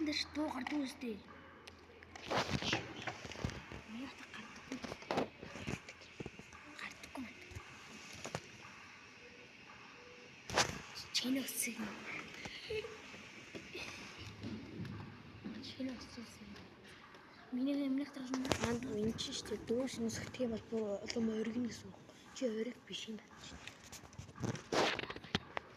Алтан дээр дуу гардаг үстэй. Яата гардаггүй. Чинөөсийг. Миний өмнөх талд манд энэ ч шүү дээ. Дөөс нисгэх юм бол улам өргөнө гэсэн үг. Чи өрөг биш юм байна.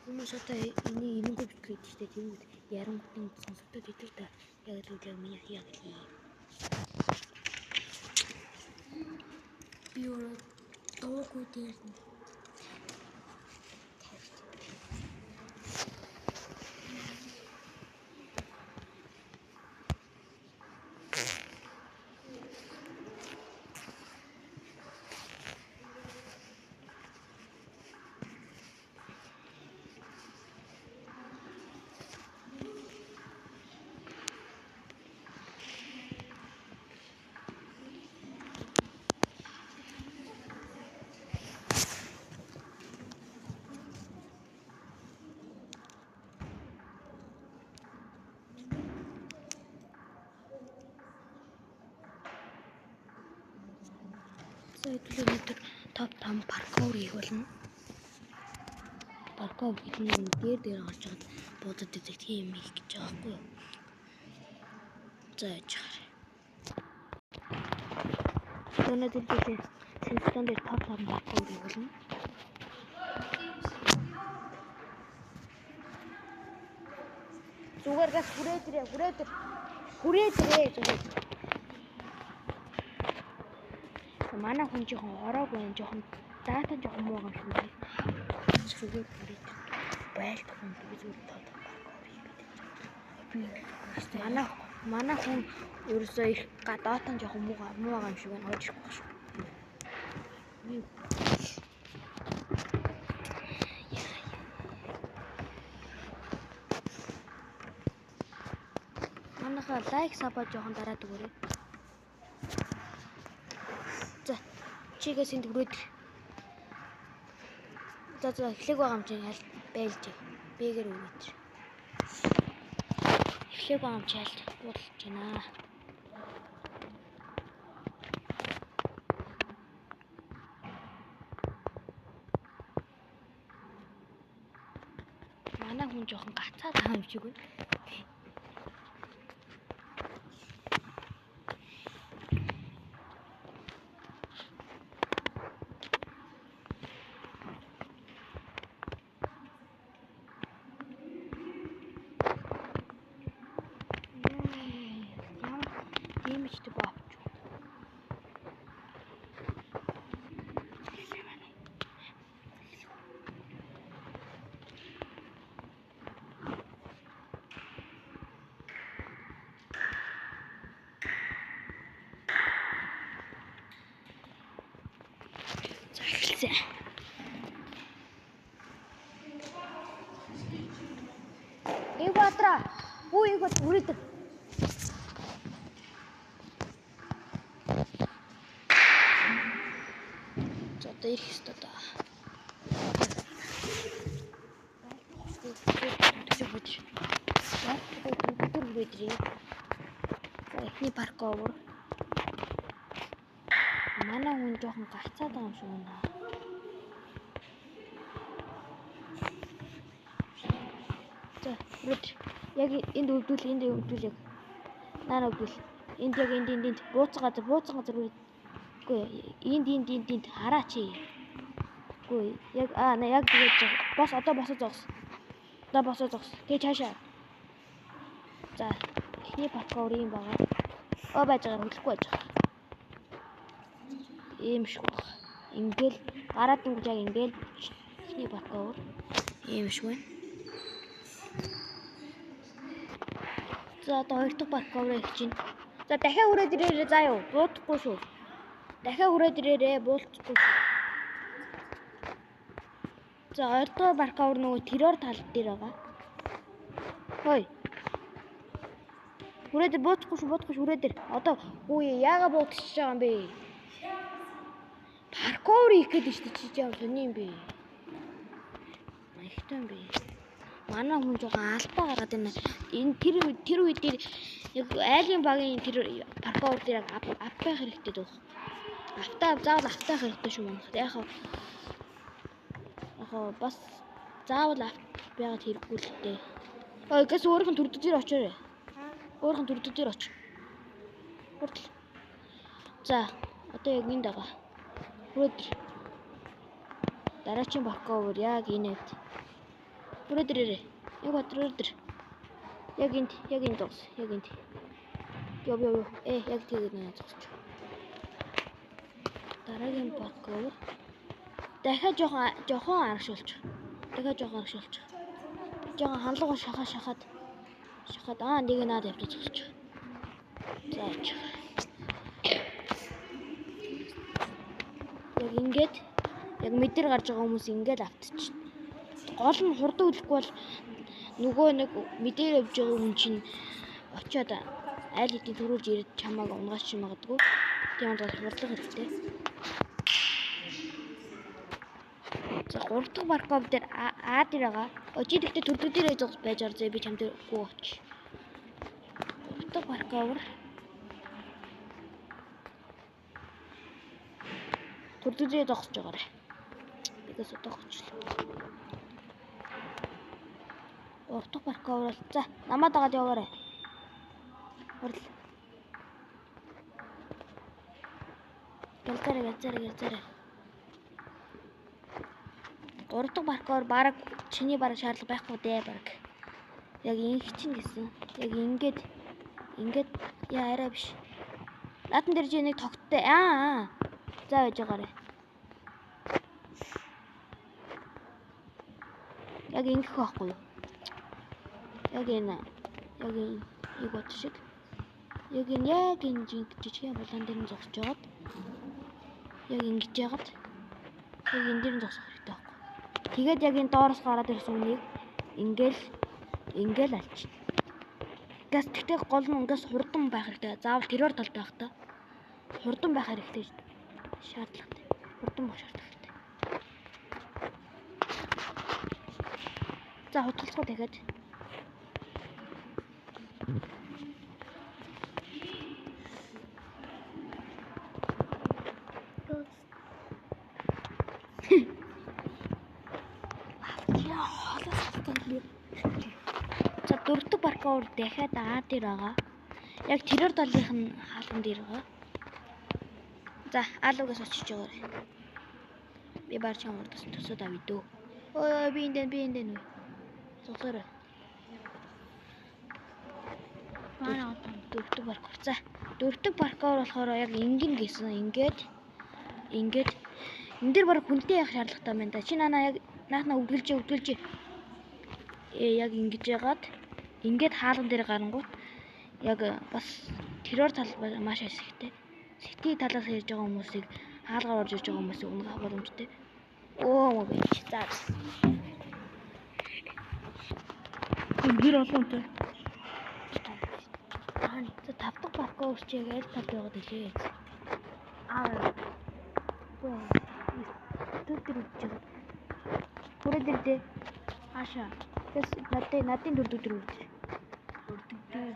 Хүмүүс одоо энийг ирэнгүү битгэж шүү дээ. Тийм үү? Ярангуудын сонсогдоод идэв та. Яг л миний яг л юм. Би өөрөө дуугүй дээр нь. Өдөр топ 5 паркур хийх болно. Паркур хийх дээр гарч чад бодод идэх юм хийх гэж байгаа байхгүй юу? За яж харъя. Өнөөдөр би синстон дээр топ 5 паркур хийх болно. Зүгээр гас хүрээдрээ зүгээр. Манай хүн жоохон ороогүй юм, жоохон дата жоохон муу юм шиг байна. Зүгээр хүрээд байлт хүн би зүгээр топ паркур хийгээд. Манай хүн ерөөсөө их дата жоохон муу юм шиг байна. Оожихгүй байх шүү. Манайхаа лайк сабаа жоохон дараад өгөөрэй. За чигээс энд хүрээд. За эхлэх байгаа юм чинь байлж. Бэгээр өгөөд. Эхлэх байгаа юм чинь буудалж байна. Манай хүн жоохон гацаад байгаа юм шиг байна. Имичтэй баавч. За Игватра. Игват үрээд. За ирэх ёстой да. Эхний паркур. Манай хүн жоохон гацаад байгаа юм шиг байна. За яг энд өвдүүл. Наа өвдүүл. Энд яг энд бууцсан газар үгүй. Энд хараач. Үгүй яг яг тэгээд бос одоо босоо зогс. Тэгээ цаашаа. За эхний паркур юм байгаа. Байж байгаа хөдлөхгүй байж байгаа. Ийм шүү. Ингээл гараад дүнж яг ингээл эхний паркур ийм шүү байна. За одоо хоёр дахь паркур хийж чинь. За дахиад хүрээд ирээрээ заа юу. Буудахгүй шүү. Дахиад хүрээд ирээрээ буулцахгүй шүү. За хоёр дахь паркур нөгөө террор тал дээр байгаа. Хой. Хүрээд буудахгүй шүү хүрээд ир. Одоо үгүй яага буудчихж байгаа юм бэ? Паркур хийх гэдэг чинь чи яа сони юм бэ? Маягтай юм бэ? Манай хүн жоохон алдаа гаргаад байна. Энэ тэр үед яг айлын багийн тэр паркур дээр авах хэрэгтэй дөө. Заавал автах хэрэгтэй шүү манайх. Яг бас заавал байгаад хэрэггүй л дээ. Гэс өөрийнх нь төрдөг дээр очоорой. Өөрийнх нь төрдөг дээр оч. Хүртэл. За, одоо яг энд байгаа. Хүрээдэр. Дараагийн паркур яг инээд. Хүрээдэрээ. Яг өдрөөр. Яг энд зогс. Яг энд. Ёо. Яг тэгээд нэ зогсож. Дараагийн паркур. Дахиад жоохон аргашуулж. Жоохон хандлага шахаад. Нэг наад явж зогсож. За. Яг ингээд яг мэдэр гарч байгаа хүмүүс ингээд автчих. Гол нь хурдан үлэхгүй бол нөгөө нэг мэдээр явж байгаа хүн чинь очиод айл хэдийн төрүүлж ирээд чамааг унгаач магадгүй. Тийм бол хурлах хэрэгтэй. За 3 дахь паркур дээр дээр байгаа. Чи тэгтээ төрдөг дээрээ зогс байж арзаа би чамд гоо оч. 3 дахь паркур. Төрдөг дээрээ зогсож байгаарай. Бигээс одоо очлоо. 3 дахь паркур. За намаа дагаад яваарай. Хурл. Гэлзээрэй. 3 дахь паркур бараг чиний бараг шаардлага байхгүй дээ бараг. Яг инх чинь гэсэн. Яг ингээд яа арай биш. Наатан дээр чи нэг тогттой. За байж байгаарай. Яг ингэх байхгүй юу? Яг энэ бот шиг. Яг энэ жижигхэн булан дээр нь зогсож байгаад. Яг ингэж яагаад. Яг энэ дээр нь зогсох хэрэгтэй байхгүй. Тэгээд яг энэ доороос гараад ирсэн үнийг ингээл алчих. Газ тэгтээ гол нь ингээс хурдан байх хэрэгтэй. Заавал тэрээр талд байх та. Хурдан байх хэрэгтэй. Шаардлагатай. Хурдан байх шаардлагатай. За хутгалцгаа дахиад. За 4 дахь паркур дахиад дээр байгаа. Яг тэрээр талынх нь хаалган дээр байгаа. За аалуугаас очиж байгаарай. Би барч хамардас төсөөд авъя дөө. Ой би энд нүү. Зогсоорой. Манай 4 дахь паркур. За 4 дахь паркур болохоор яг ингэн гэсэн. Ингээд энэ дээр баг хүнтэй явах шаардлагатай байна да. Чи наатна өгдөлж. Яг ингэж яагаад ингээд хаалган дээр гарангуут яг бас тэрээр тал маш хэсэгтэй. Сэтгий талаас ирж байгаа хүмүүсийг хаалгаар орж ирж байгаа хүмүүсийг унгах боломжтой. Мөө бич. За. Гэр олонтой. За 5 дахь паркур чи яг аль талд байгаад илээ. Төрдөр үдчихэж байгаа. Хүрээдэр дээ. Аашаа. Тэс надын төрдөг дээр үрдэж. Төрдөг дээр.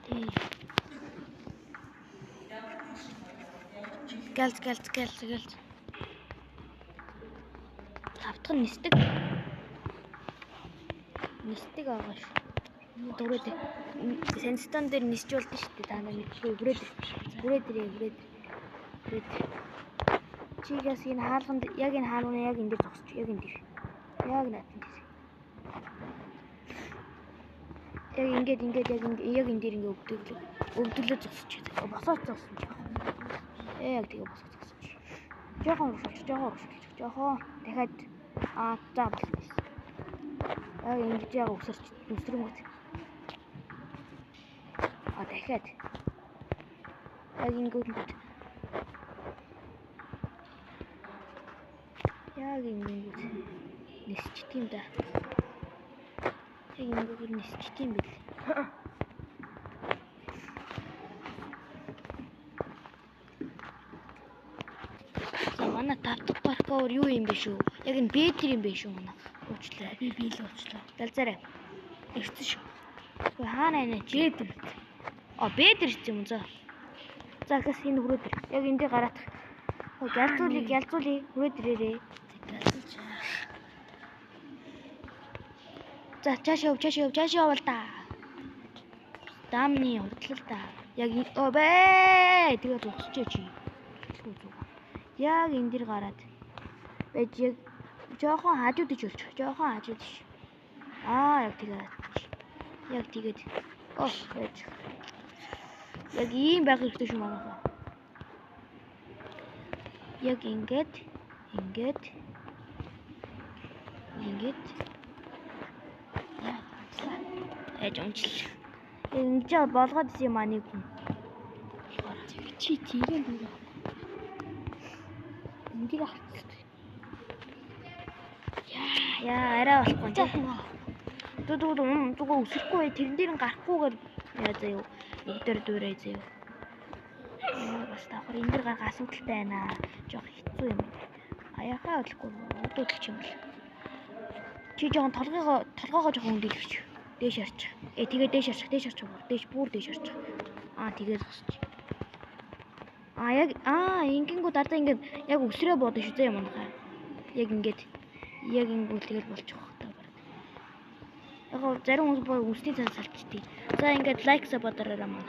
Тий. Гэлз. Тавтах нь нисдэг байгаа шүү. Дөрөөд сенстон дээр нисч болд нь шүү дээ. Даа мэдгүй хүрээдэр. Чигээс энэ хаалганд яг энэ хаалганы яг энэ дээр зогсож яг энэ дээр. Яг наатан дээр. Яг ингээд яг энэ дээр ингээд өвдөглөө зогсож байгаа. Босоод зогсож байгаа. Яг тэгээ босоод зогсож. Жохон дахиад за болсон. Яг ингэж яг өсөрч нүсрэнгүүт. Дахиад. Яг ингээд. Яг ингээд нисчт юм да. Яг ингээд нисчт юм бил. За манай 5 дахь паркур юу юм бэ шүү? Яг энэ бэтэр юм бэ шүү манай. Уучлаа. Би л уучлаа. Далзаарай. Ирсэн шүү. Ой хаана байна чи? Бэд. Бэд ирсэн юм зөө. За гэс энэ хүрээд ир. Яг энэ дээр гараад. Ялзуулъя. Хүрээд ирээрээ. За чаашаа явал та. Дамны хурдлал та. Яг бэ. Тэгээд зогсчээ чи. Яг энэ дээр гараад. Байж яг жоохон хажууд иж болчих. Жоохон хажууд иш. Яг тэгээд. Байж. Яг ийм байх хэрэгтэй шүү манайхаа. Яг ингээд. Унчлаа. Ингэж болгоод исэн юм нэг хүн. Чи тийгэн дүү. Энийг авчихсан. Яа, арай болохгүй тийм. Зүгээр өсөхгүй тэрэн дээр нь гарахгүйгээр яа заяа. Өдөр дүүрээ заяа. Бас давхар энэ дэр гарах асуудалтай байна. Жог хэцүү юм. Аяхаа бодлохгүй өдөөдөлч юм бол. Чи жоохон толгоогоо жоохон хөндөөлөж. Дээш харч. Тэгээ дээш харч. Дээш бүр дээш харч. Тэгээд зогсож. Яг ингэнгүү дардаа ингээд яг өсрөө бодож шүү зэ юм аа. Яг ингээд ингүүл тэгэл болчих واخ та бараг. Яг зарим хүмүүс бүр өсний цаас салчдээ. За ингээд лайк саб бодороо маань.